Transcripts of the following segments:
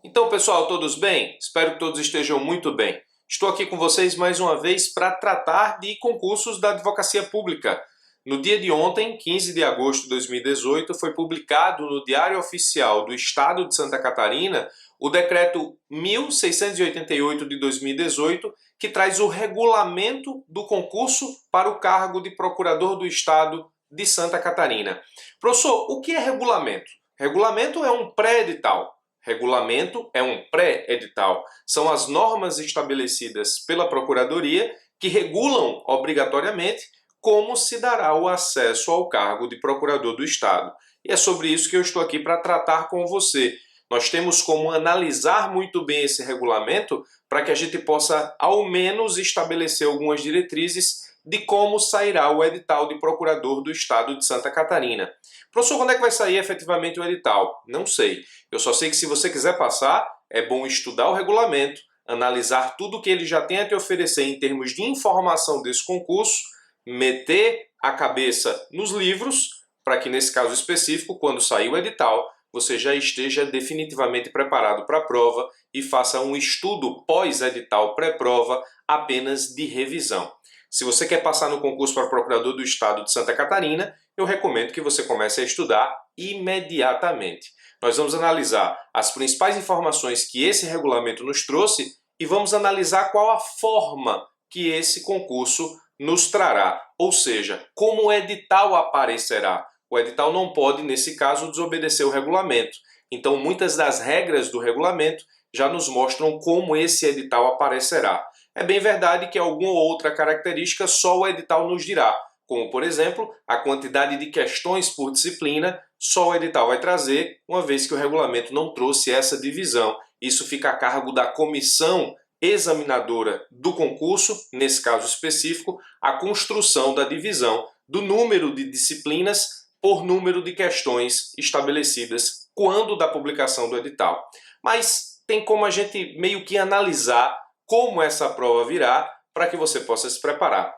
Então, pessoal, todos bem? Espero que todos estejam muito bem. Estou aqui com vocês mais uma vez para tratar de concursos da advocacia pública. No dia de ontem, 15 de agosto de 2018, foi publicado no Diário Oficial do Estado de Santa Catarina o Decreto 1688 de 2018, que traz o regulamento do concurso para o cargo de Procurador do Estado de Santa Catarina. Professor, o que é regulamento? Regulamento é um pré-edital. Regulamento é um pré-edital. São as normas estabelecidas pela Procuradoria que regulam obrigatoriamente como se dará o acesso ao cargo de Procurador do Estado. E é sobre isso que eu estou aqui para tratar com você. Nós temos como analisar muito bem esse regulamento para que a gente possa, ao menos, estabelecer algumas diretrizes de como sairá o edital de Procurador do Estado de Santa Catarina. Professor, quando é que vai sair efetivamente o edital? Não sei. Eu só sei que se você quiser passar, é bom estudar o regulamento, analisar tudo que ele já tem a te oferecer em termos de informação desse concurso, meter a cabeça nos livros, para que nesse caso específico, quando sair o edital, você já esteja definitivamente preparado para a prova e faça um estudo pós-edital pré-prova apenas de revisão. Se você quer passar no concurso para Procurador do Estado de Santa Catarina, eu recomendo que você comece a estudar imediatamente. Nós vamos analisar as principais informações que esse regulamento nos trouxe e vamos analisar qual a forma que esse concurso nos trará, ou seja, como o edital aparecerá. O edital não pode, nesse caso, desobedecer o regulamento. Então, muitas das regras do regulamento já nos mostram como esse edital aparecerá. É bem verdade que alguma outra característica só o edital nos dirá, como, por exemplo, a quantidade de questões por disciplina, só o edital vai trazer, uma vez que o regulamento não trouxe essa divisão. Isso fica a cargo da comissão examinadora do concurso, nesse caso específico, a construção da divisão do número de disciplinas por número de questões estabelecidas quando da publicação do edital. Mas tem como a gente meio que analisar como essa prova virá para que você possa se preparar.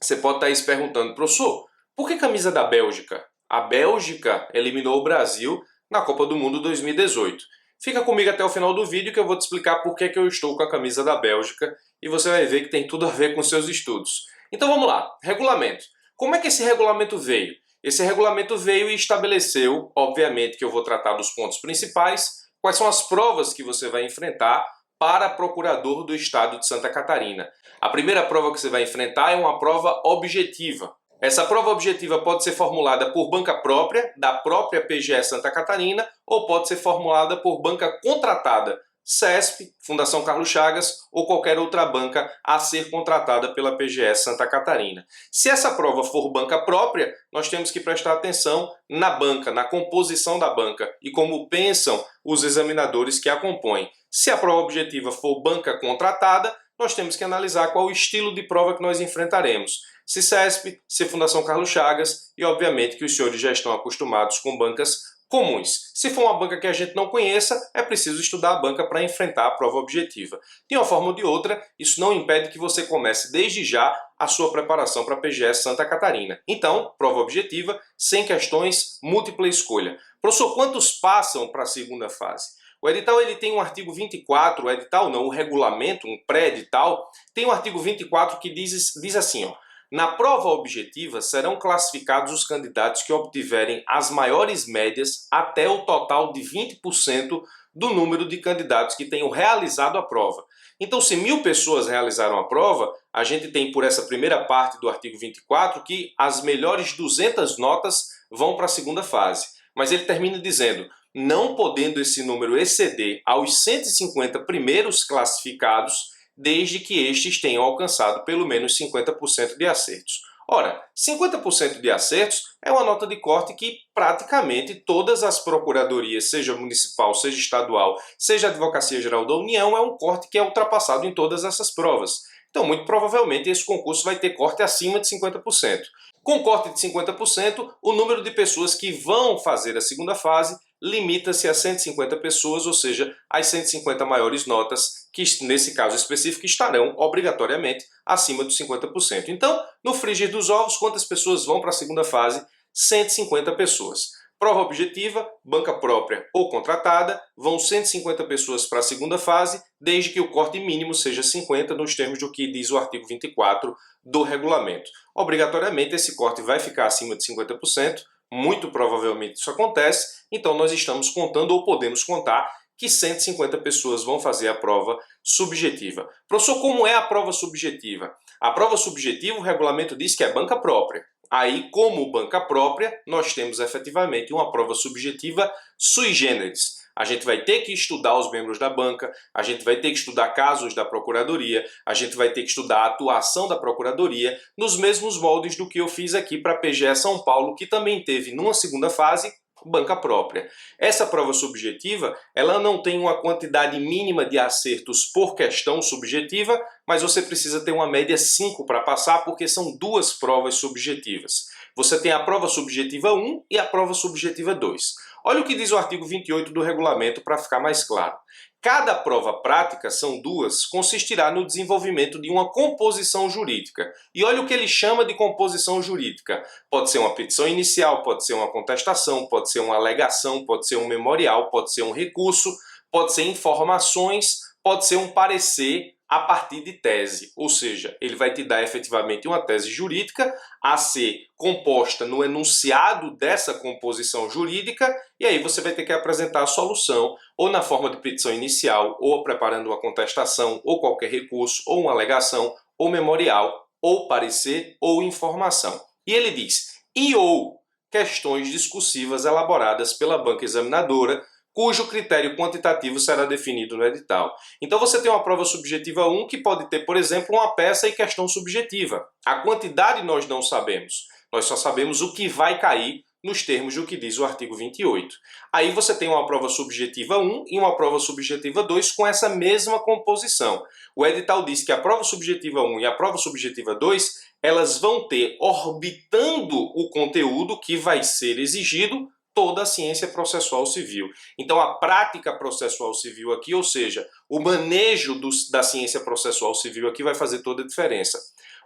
Você pode estar aí se perguntando, professor, por que camisa da Bélgica? A Bélgica eliminou o Brasil na Copa do Mundo 2018. Fica comigo até o final do vídeo que eu vou te explicar por que eu estou com a camisa da Bélgica e você vai ver que tem tudo a ver com seus estudos. Então vamos lá, regulamento. Como é que esse regulamento veio? Esse regulamento veio e estabeleceu, obviamente que eu vou tratar dos pontos principais, quais são as provas que você vai enfrentar para procurador do Estado de Santa Catarina. A primeira prova que você vai enfrentar é uma prova objetiva. Essa prova objetiva pode ser formulada por banca própria, da própria PGE Santa Catarina, ou pode ser formulada por banca contratada, CESP, Fundação Carlos Chagas ou qualquer outra banca a ser contratada pela PGE Santa Catarina. Se essa prova for banca própria, nós temos que prestar atenção na banca, na composição da banca e como pensam os examinadores que a compõem. Se a prova objetiva for banca contratada, nós temos que analisar qual o estilo de prova que nós enfrentaremos. Se CESP, se Fundação Carlos Chagas e, obviamente, que os senhores já estão acostumados com bancas comuns. Se for uma banca que a gente não conheça, é preciso estudar a banca para enfrentar a prova objetiva. De uma forma ou de outra, isso não impede que você comece desde já a sua preparação para a PGE Santa Catarina. Então, prova objetiva, sem questões, múltipla escolha. Professor, quantos passam para a segunda fase? O edital ele tem um artigo 24, o edital não, o regulamento, um pré-edital, tem um artigo 24 que diz assim, ó, na prova objetiva serão classificados os candidatos que obtiverem as maiores médias até o total de 20% do número de candidatos que tenham realizado a prova. Então, se 1000 pessoas realizaram a prova, a gente tem por essa primeira parte do artigo 24 que as melhores 200 notas vão para a segunda fase. Mas ele termina dizendo, não podendo esse número exceder aos 150 primeiros classificados, desde que estes tenham alcançado pelo menos 50% de acertos. Ora, 50% de acertos é uma nota de corte que praticamente todas as procuradorias, seja municipal, seja estadual, seja a Advocacia Geral da União, é um corte que é ultrapassado em todas essas provas. Então, muito provavelmente, esse concurso vai ter corte acima de 50%. Com corte de 50%, o número de pessoas que vão fazer a segunda fase limita-se a 150 pessoas, ou seja, as 150 maiores notas, que nesse caso específico estarão obrigatoriamente acima dos 50%. Então, no frigir dos ovos, quantas pessoas vão para a segunda fase? 150 pessoas. Prova objetiva, banca própria ou contratada, vão 150 pessoas para a segunda fase, desde que o corte mínimo seja 50 nos termos do que diz o artigo 24 do regulamento. Obrigatoriamente esse corte vai ficar acima de 50%, muito provavelmente isso acontece, então nós estamos contando ou podemos contar que 150 pessoas vão fazer a prova subjetiva. Professor, como é a prova subjetiva? A prova subjetiva, o regulamento diz que é banca própria. Aí, como banca própria, nós temos efetivamente uma prova subjetiva sui generis. A gente vai ter que estudar os membros da banca, a gente vai ter que estudar casos da Procuradoria, a gente vai ter que estudar a atuação da Procuradoria, nos mesmos moldes do que eu fiz aqui para a PGE São Paulo, que também teve, numa segunda fase, banca própria. Essa prova subjetiva, ela não tem uma quantidade mínima de acertos por questão subjetiva, mas você precisa ter uma média 5 para passar, porque são duas provas subjetivas. Você tem a prova subjetiva 1 e a prova subjetiva 2. Olha o que diz o artigo 28 do regulamento para ficar mais claro. Cada prova prática, são duas, consistirá no desenvolvimento de uma composição jurídica. E olha o que ele chama de composição jurídica. Pode ser uma petição inicial, pode ser uma contestação, pode ser uma alegação, pode ser um memorial, pode ser um recurso, pode ser informações, pode ser um parecer a partir de tese. Ou seja, ele vai te dar efetivamente uma tese jurídica a ser composta no enunciado dessa composição jurídica, e aí você vai ter que apresentar a solução ou na forma de petição inicial, ou preparando uma contestação, ou qualquer recurso, ou uma alegação, ou memorial, ou parecer, ou informação. E ele diz, e ou questões discursivas elaboradas pela banca examinadora, cujo critério quantitativo será definido no edital. Então você tem uma prova subjetiva 1 que pode ter, por exemplo, uma peça e questão subjetiva. A quantidade nós não sabemos, nós só sabemos o que vai cair nos termos do que diz o artigo 28. Aí você tem uma prova subjetiva 1 e uma prova subjetiva 2 com essa mesma composição. O edital diz que a prova subjetiva 1 e a prova subjetiva 2, elas vão ter, orbitando o conteúdo que vai ser exigido, toda a ciência processual civil. Então a prática processual civil aqui, ou seja, o manejo da ciência processual civil aqui vai fazer toda a diferença.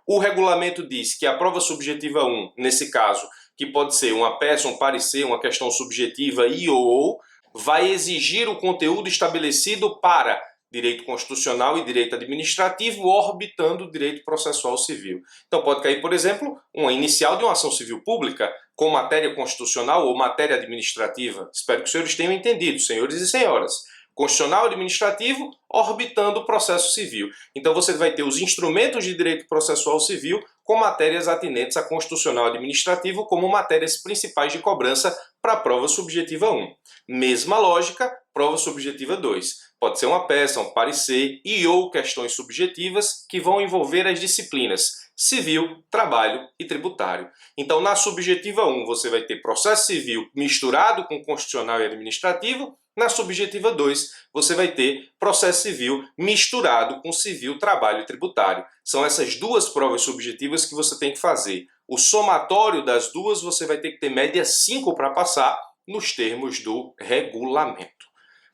O regulamento diz que a prova subjetiva 1, nesse caso, que pode ser uma peça, um parecer, uma questão subjetiva e ou, vai exigir o conteúdo estabelecido para direito constitucional e direito administrativo, orbitando o direito processual civil. Então pode cair, por exemplo, uma inicial de uma ação civil pública com matéria constitucional ou matéria administrativa. Espero que os senhores tenham entendido, senhores e senhoras. Constitucional e administrativo orbitando o processo civil. Então você vai ter os instrumentos de direito processual civil com matérias atinentes a constitucional e administrativo como matérias principais de cobrança para a prova subjetiva 1. Mesma lógica, prova subjetiva 2. Pode ser uma peça, um parecer e ou questões subjetivas que vão envolver as disciplinas civil, trabalho e tributário. Então, na subjetiva 1, você vai ter processo civil misturado com constitucional e administrativo. Na subjetiva 2, você vai ter processo civil misturado com civil, trabalho e tributário. São essas duas provas subjetivas que você tem que fazer. O somatório das duas, você vai ter que ter média 5 para passar nos termos do regulamento.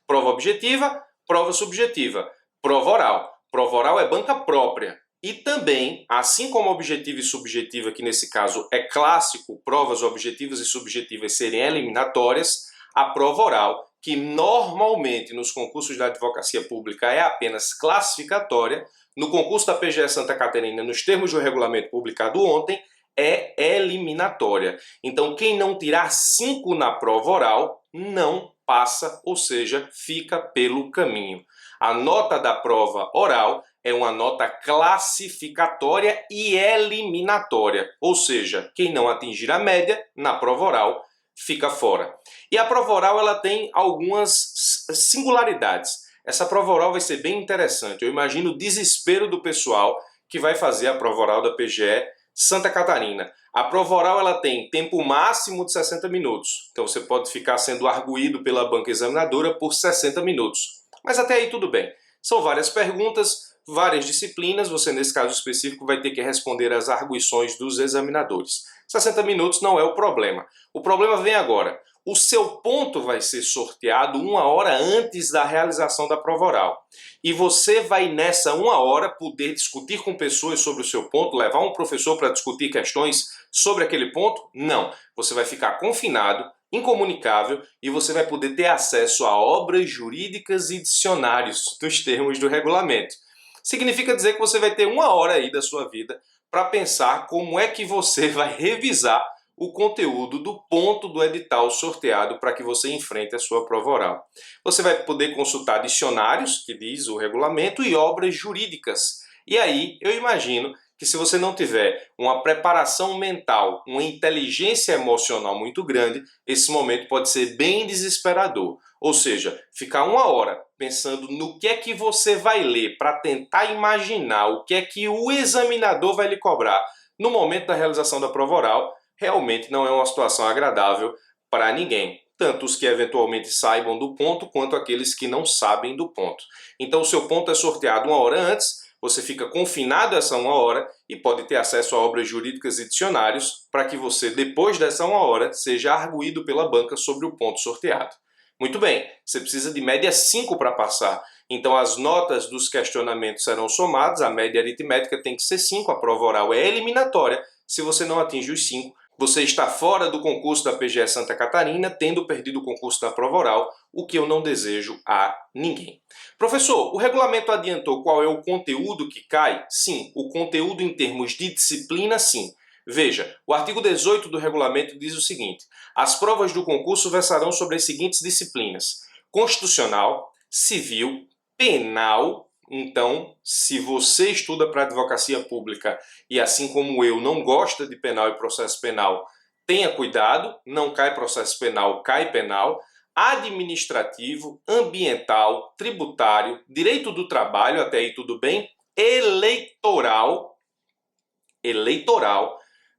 Prova objetiva, prova subjetiva. Prova oral. Prova oral é banca própria. E também, assim como objetiva e subjetiva, que nesse caso é clássico, provas objetivas e subjetivas serem eliminatórias, a prova oral, que normalmente nos concursos da advocacia pública é apenas classificatória, no concurso da PGE Santa Catarina, nos termos do regulamento publicado ontem, é eliminatória. Então, quem não tirar 5 na prova oral, não passa, ou seja, fica pelo caminho. A nota da prova oral é uma nota classificatória e eliminatória, ou seja, quem não atingir a média na prova oral fica fora. E a prova oral ela tem algumas singularidades. Essa prova oral vai ser bem interessante. Eu imagino o desespero do pessoal que vai fazer a prova oral da PGE Santa Catarina. A prova oral ela tem tempo máximo de 60 minutos. Então você pode ficar sendo arguído pela banca examinadora por 60 minutos. Mas até aí tudo bem. São várias perguntas, várias disciplinas, você nesse caso específico vai ter que responder às arguições dos examinadores. 60 minutos não é o problema. O problema vem agora. O seu ponto vai ser sorteado 1 hora antes da realização da prova oral. E você vai nessa 1 hora poder discutir com pessoas sobre o seu ponto, levar um professor para discutir questões sobre aquele ponto? Não. Você vai ficar confinado incomunicável e você vai poder ter acesso a obras jurídicas e dicionários dos termos do regulamento. Significa dizer que você vai ter uma hora aí da sua vida para pensar como é que você vai revisar o conteúdo do ponto do edital sorteado para que você enfrente a sua prova oral. Você vai poder consultar dicionários, que diz o regulamento, e obras jurídicas. E aí, eu imagino que se você não tiver uma preparação mental, uma inteligência emocional muito grande, esse momento pode ser bem desesperador. Ou seja, ficar uma hora pensando no que é que você vai ler para tentar imaginar o que é que o examinador vai lhe cobrar no momento da realização da prova oral, realmente não é uma situação agradável para ninguém. Tanto os que eventualmente saibam do ponto, quanto aqueles que não sabem do ponto. Então o seu ponto é sorteado uma hora antes, você fica confinado essa uma hora e pode ter acesso a obras jurídicas e dicionários para que você, depois dessa uma hora, seja arguido pela banca sobre o ponto sorteado. Muito bem, você precisa de média 5 para passar. Então as notas dos questionamentos serão somadas, a média aritmética tem que ser 5, a prova oral é eliminatória. Se você não atinge os 5, você está fora do concurso da PGE Santa Catarina, tendo perdido o concurso da prova oral, o que eu não desejo a ninguém. Professor, o regulamento adiantou qual é o conteúdo que cai? Sim, o conteúdo em termos de disciplina, sim. Veja, o artigo 18 do regulamento diz o seguinte: as provas do concurso versarão sobre as seguintes disciplinas: constitucional, civil, penal. Então, se você estuda para advocacia pública e, assim como eu, não gosta de penal e processo penal, tenha cuidado, não cai processo penal, cai penal. Administrativo, ambiental, tributário, direito do trabalho, até aí tudo bem, eleitoral,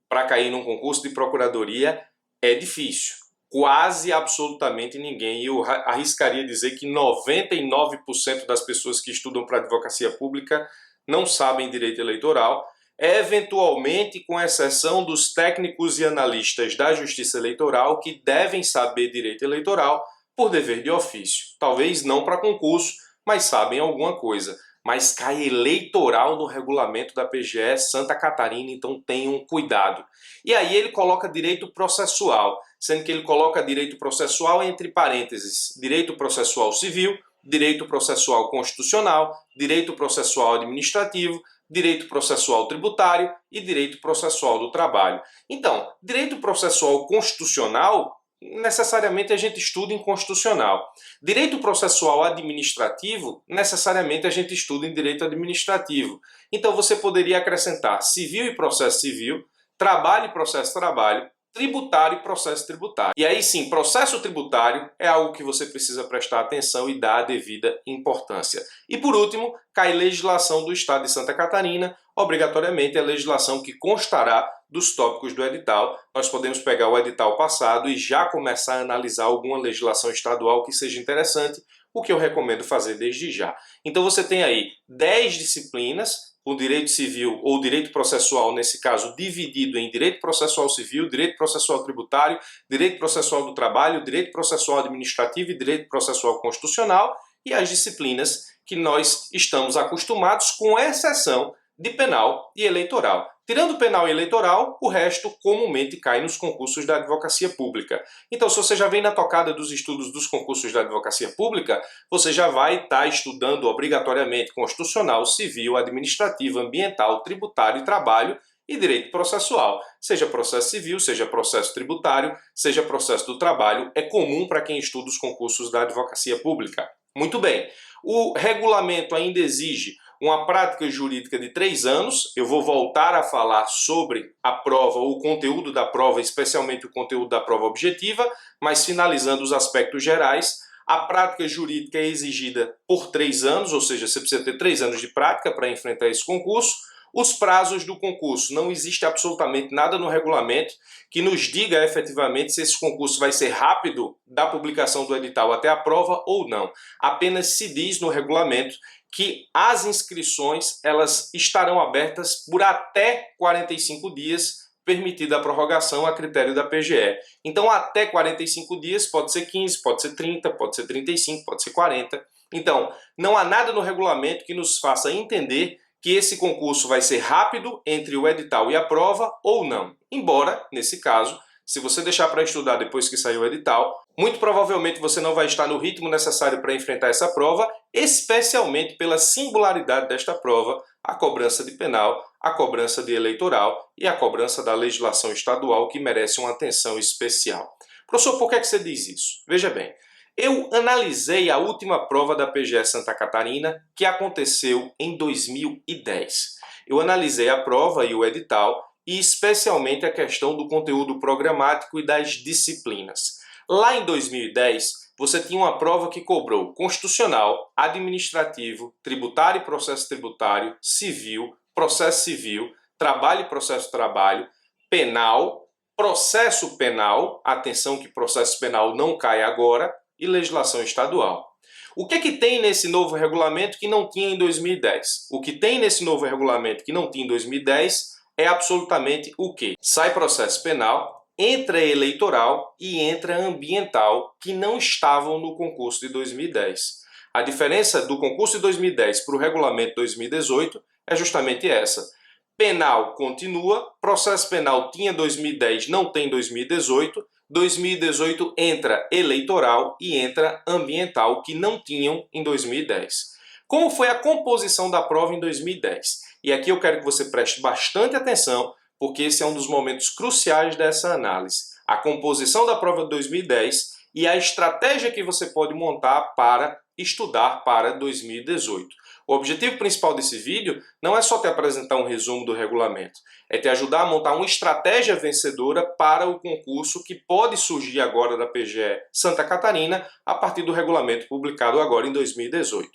para cair num concurso de procuradoria é difícil. Quase absolutamente ninguém, eu arriscaria dizer que 99% das pessoas que estudam para advocacia pública não sabem direito eleitoral, eventualmente com exceção dos técnicos e analistas da Justiça Eleitoral que devem saber direito eleitoral por dever de ofício. Talvez não para concurso, mas sabem alguma coisa. Mas cai eleitoral no regulamento da PGE Santa Catarina, então tenham cuidado. E aí ele coloca direito processual, sendo que ele coloca direito processual entre parênteses, direito processual civil, direito processual constitucional, direito processual administrativo, direito processual tributário e direito processual do trabalho. Então, direito processual constitucional, necessariamente a gente estuda em constitucional. Direito processual administrativo, necessariamente a gente estuda em direito administrativo. Então você poderia acrescentar civil e processo civil, trabalho e processo trabalho, tributário e processo tributário. E aí sim, processo tributário é algo que você precisa prestar atenção e dar a devida importância. E por último, cai legislação do Estado de Santa Catarina, obrigatoriamente a legislação que constará dos tópicos do edital. Nós podemos pegar o edital passado e já começar a analisar alguma legislação estadual que seja interessante, o que eu recomendo fazer desde já. Então você tem aí 10 disciplinas, o direito civil ou direito processual, nesse caso, dividido em direito processual civil, direito processual tributário, direito processual do trabalho, direito processual administrativo e direito processual constitucional, e as disciplinas que nós estamos acostumados, com exceção de penal e eleitoral. Tirando penal e eleitoral, o resto comumente cai nos concursos da advocacia pública. Então, se você já vem na tocada dos estudos dos concursos da advocacia pública, você já vai estar estudando obrigatoriamente constitucional, civil, administrativo, ambiental, tributário e trabalho e direito processual. Seja processo civil, seja processo tributário, seja processo do trabalho, é comum para quem estuda os concursos da advocacia pública. Muito bem, o regulamento ainda exige uma prática jurídica de 3 anos. Eu vou voltar a falar sobre a prova, o conteúdo da prova, especialmente o conteúdo da prova objetiva, mas finalizando os aspectos gerais, a prática jurídica é exigida por 3 anos, ou seja, você precisa ter 3 anos de prática para enfrentar esse concurso. Os prazos do concurso, não existe absolutamente nada no regulamento que nos diga efetivamente se esse concurso vai ser rápido da publicação do edital até a prova ou não. Apenas se diz no regulamento que as inscrições elas estarão abertas por até 45 dias, permitida a prorrogação a critério da PGE. Então até 45 dias pode ser 15, pode ser 30, pode ser 35, pode ser 40. Então não há nada no regulamento que nos faça entender que esse concurso vai ser rápido entre o edital e a prova ou não. Embora, nesse caso, se você deixar para estudar depois que sair o edital, muito provavelmente você não vai estar no ritmo necessário para enfrentar essa prova, especialmente pela singularidade desta prova, a cobrança de penal, a cobrança de eleitoral e a cobrança da legislação estadual, que merece uma atenção especial. Professor, por que você diz isso? Veja bem, eu analisei a última prova da PGE Santa Catarina, que aconteceu em 2010. Eu analisei a prova e o edital, e especialmente a questão do conteúdo programático e das disciplinas. Lá em 2010, você tinha uma prova que cobrou constitucional, administrativo, tributário e processo tributário, civil, processo civil, trabalho e processo trabalho, penal, processo penal, atenção que processo penal não cai agora, e legislação estadual. O que tem nesse novo regulamento que não tinha em 2010? O que tem nesse novo regulamento que não tinha em 2010 é absolutamente o quê? Sai processo penal, entra eleitoral e entra ambiental, que não estavam no concurso de 2010. A diferença do concurso de 2010 para o regulamento de 2018 é justamente essa. Penal continua, processo penal tinha 2010, não tem 2018, 2018 entra eleitoral e entra ambiental, que não tinham em 2010. Como foi a composição da prova em 2010? E aqui eu quero que você preste bastante atenção, porque esse é um dos momentos cruciais dessa análise. A composição da prova de 2010 e a estratégia que você pode montar para estudar para 2018. O objetivo principal desse vídeo não é só te apresentar um resumo do regulamento, é te ajudar a montar uma estratégia vencedora para o concurso que pode surgir agora da PGE Santa Catarina a partir do regulamento publicado agora em 2018.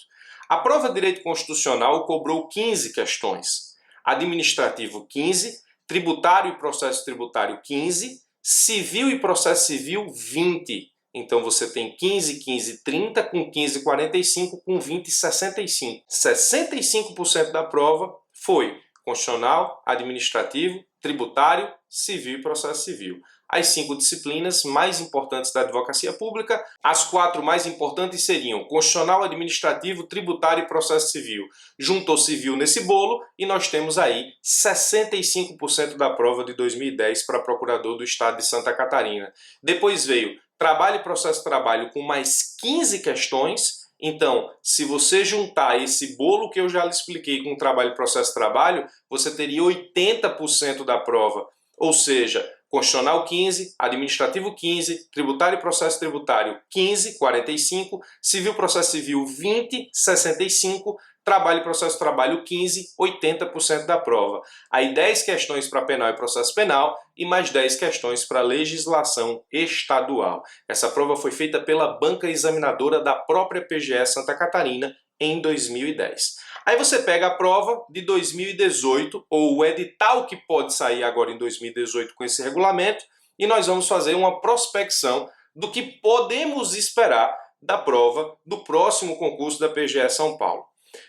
A prova de Direito Constitucional cobrou 15 questões, administrativo 15, tributário e processo tributário 15, civil e processo civil 20. Então você tem 15, 15, 30, com 15, 45, com 20, 65. 65% da prova foi constitucional, administrativo, tributário, civil e processo civil. As 5 disciplinas mais importantes da advocacia pública, as 4 mais importantes seriam constitucional, administrativo, tributário e processo civil. Juntou civil nesse bolo e nós temos aí 65% da prova de 2010 para procurador do estado de Santa Catarina. Depois veio trabalho e processo trabalho com mais 15 questões. Então, se você juntar esse bolo que eu já lhe expliquei com trabalho e processo trabalho, você teria 80% da prova. Ou seja, constitucional 15, administrativo 15, tributário e processo tributário 15, 45, civil e processo civil 20, 65, trabalho e processo trabalho 15, 80% da prova. Aí 10 questões para penal e processo penal e mais 10 questões para legislação estadual. Essa prova foi feita pela banca examinadora da própria PGE Santa Catarina em 2010. Aí você pega a prova de 2018, ou o edital que pode sair agora em 2018 com esse regulamento, e nós vamos fazer uma prospecção do que podemos esperar da prova do próximo concurso da PGE São Paulo.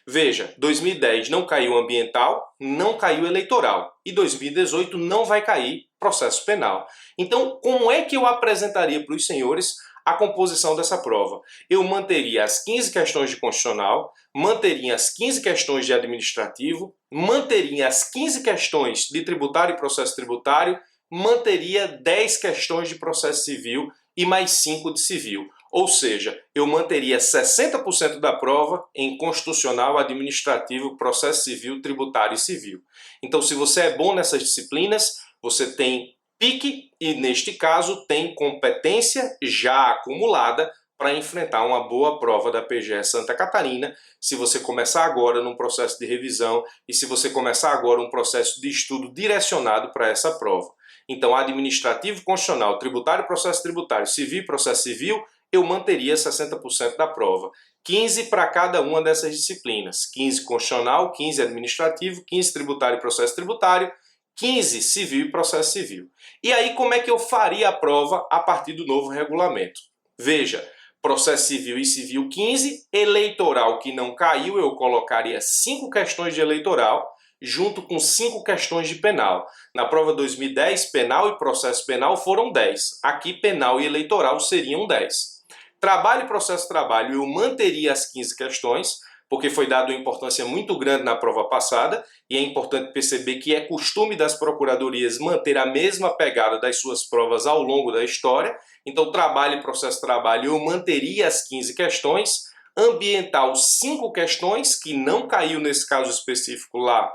Veja, 2010 não caiu ambiental, não caiu eleitoral, e 2018 não vai cair processo penal. Então, como é que eu apresentaria para os senhores a composição dessa prova? Eu manteria as 15 questões de constitucional, manteria as 15 questões de administrativo, manteria as 15 questões de tributário e processo tributário, manteria 10 questões de processo civil e mais 5 de civil. Ou seja, eu manteria 60% da prova em constitucional, administrativo, processo civil, tributário e civil. Então, se você é bom nessas disciplinas, você tem pique e, neste caso, tem competência já acumulada para enfrentar uma boa prova da PGE Santa Catarina, se você começar agora num processo de revisão e se você começar agora um processo de estudo direcionado para essa prova. Então, administrativo, constitucional, tributário, processo tributário, civil e processo civil, eu manteria 60% da prova. 15 para cada uma dessas disciplinas. 15 constitucional, 15 administrativo, 15 tributário e processo tributário, 15 civil e processo civil. E aí como é que eu faria a prova a partir do novo regulamento? Veja, processo civil e civil 15, eleitoral que não caiu, eu colocaria 5 questões de eleitoral, junto com 5 questões de penal. Na prova 2010, penal e processo penal foram 10. Aqui, penal e eleitoral seriam 10. Trabalho e processo trabalho, eu manteria as 15 questões. porque foi dado uma importância muito grande na prova passada, e é importante perceber que é costume das procuradorias manter a mesma pegada das suas provas ao longo da história. Então, trabalho e processo de trabalho, eu manteria as 15 questões, ambiental 5 questões, que não caiu nesse caso específico lá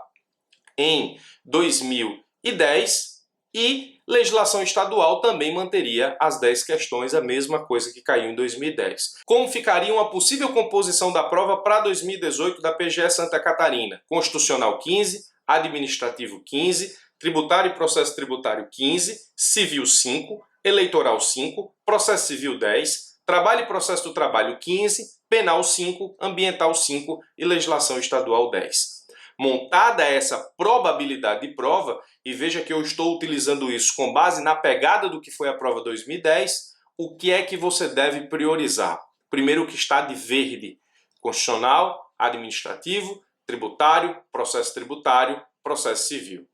em 2010, e legislação estadual também manteria as 10 questões, a mesma coisa que caiu em 2010. Como ficaria uma possível composição da prova para 2018 da PGE Santa Catarina? Constitucional 15, Administrativo 15, Tributário e Processo Tributário 15, Civil 5, Eleitoral 5, Processo Civil 10, Trabalho e Processo do Trabalho 15, Penal 5, Ambiental 5 e Legislação Estadual 10. Montada essa probabilidade de prova, e veja que eu estou utilizando isso com base na pegada do que foi a prova 2010, o que é que você deve priorizar? Primeiro, o que está de verde: constitucional, administrativo, tributário, processo civil.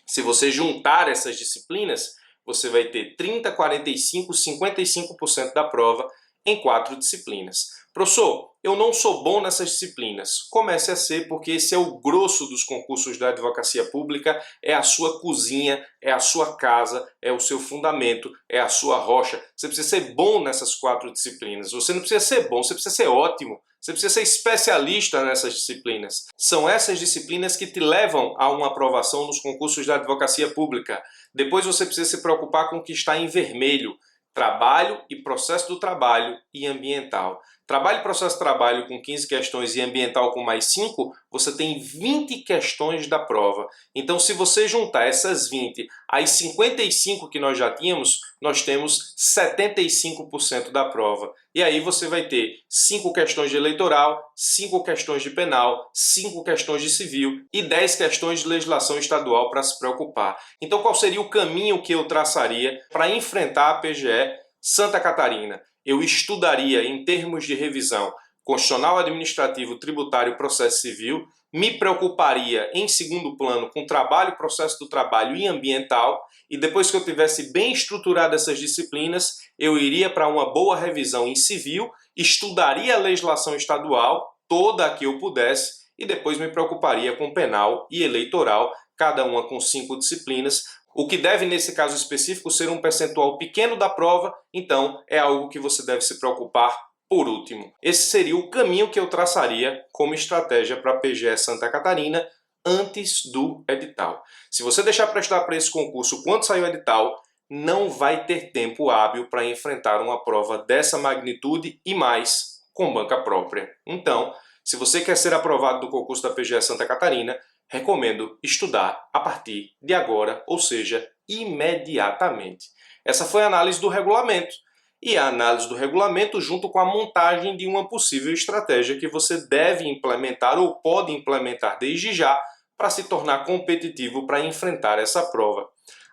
Se você juntar essas disciplinas, você vai ter 30, 45, 55% da prova em 4 disciplinas. Professor, eu não sou bom nessas disciplinas. Comece a ser, porque esse é o grosso dos concursos da advocacia pública, é a sua cozinha, é a sua casa, é o seu fundamento, é a sua rocha. Você precisa ser bom nessas 4 disciplinas. Você não precisa ser bom, você precisa ser ótimo. Você precisa ser especialista nessas disciplinas. São essas disciplinas que te levam a uma aprovação nos concursos da advocacia pública. Depois você precisa se preocupar com o que está em vermelho: trabalho e processo do trabalho e ambiental. Trabalho e processo do trabalho com 15 questões e ambiental com mais 5, você tem 20 questões da prova. Então, se você juntar essas 20 às 55 que nós já tínhamos, nós temos 75% da prova. E aí você vai ter 5 questões de eleitoral, 5 questões de penal, 5 questões de civil e 10 questões de legislação estadual para se preocupar. Então, qual seria o caminho que eu traçaria para enfrentar a PGE Santa Catarina? Eu estudaria, em termos de revisão, constitucional, administrativo, tributário e processo civil, me preocuparia, em segundo plano, com trabalho, processo do trabalho e ambiental, e depois que eu tivesse bem estruturado essas disciplinas, eu iria para uma boa revisão em civil, estudaria a legislação estadual, toda a que eu pudesse, e depois me preocuparia com penal e eleitoral, cada uma com 5 disciplinas, o que deve, nesse caso específico, ser um percentual pequeno da prova, então é algo que você deve se preocupar por último. Esse seria o caminho que eu traçaria como estratégia para a PGE Santa Catarina antes do edital. Se você deixar para estudar para esse concurso quando sair o edital, não vai ter tempo hábil para enfrentar uma prova dessa magnitude e mais com banca própria. Então, se você quer ser aprovado do concurso da PGE Santa Catarina, recomendo estudar a partir de agora, ou seja, imediatamente. Essa foi a análise do regulamento. E a análise do regulamento junto com a montagem de uma possível estratégia que você deve implementar ou pode implementar desde já para se tornar competitivo para enfrentar essa prova.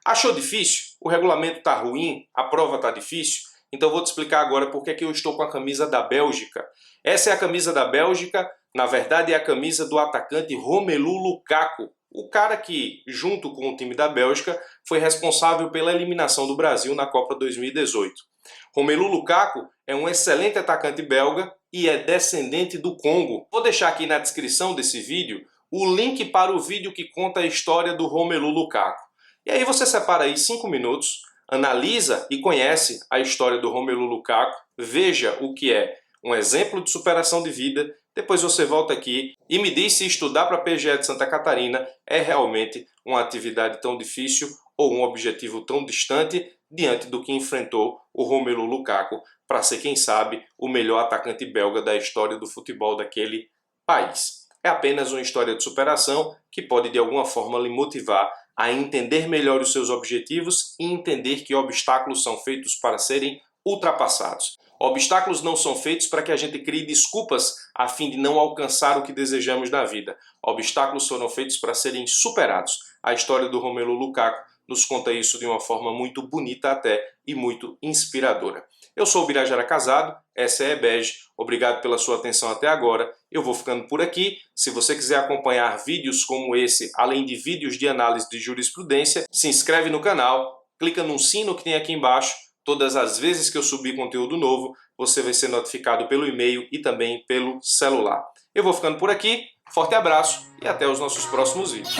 Achou difícil? O regulamento está ruim? A prova está difícil? Então eu vou te explicar agora por que eu estou com a camisa da Bélgica. Essa é a camisa da Bélgica. Na verdade, é a camisa do atacante Romelu Lukaku, o cara que, junto com o time da Bélgica, foi responsável pela eliminação do Brasil na Copa 2018. Romelu Lukaku é um excelente atacante belga e é descendente do Congo. Vou deixar aqui na descrição desse vídeo o link para o vídeo que conta a história do Romelu Lukaku. E aí você separa aí 5 minutos, analisa e conhece a história do Romelu Lukaku, veja o que é um exemplo de superação de vida. Depois você volta aqui e me diz se estudar para a PGE de Santa Catarina é realmente uma atividade tão difícil ou um objetivo tão distante diante do que enfrentou o Romelu Lukaku para ser, quem sabe, o melhor atacante belga da história do futebol daquele país. É apenas uma história de superação que pode de alguma forma lhe motivar a entender melhor os seus objetivos e entender que obstáculos são feitos para serem ultrapassados. Obstáculos não são feitos para que a gente crie desculpas a fim de não alcançar o que desejamos na vida. Obstáculos foram feitos para serem superados. A história do Romelu Lukaku nos conta isso de uma forma muito bonita até e muito inspiradora. Eu sou o Birajara Casado, essa é a EBEG. Obrigado pela sua atenção até agora. Eu vou ficando por aqui. Se você quiser acompanhar vídeos como esse, além de vídeos de análise de jurisprudência, se inscreve no canal, clica no sino que tem aqui embaixo. Todas as vezes que eu subir conteúdo novo, você vai ser notificado pelo e-mail e também pelo celular. Eu vou ficando por aqui, forte abraço e até os nossos próximos vídeos.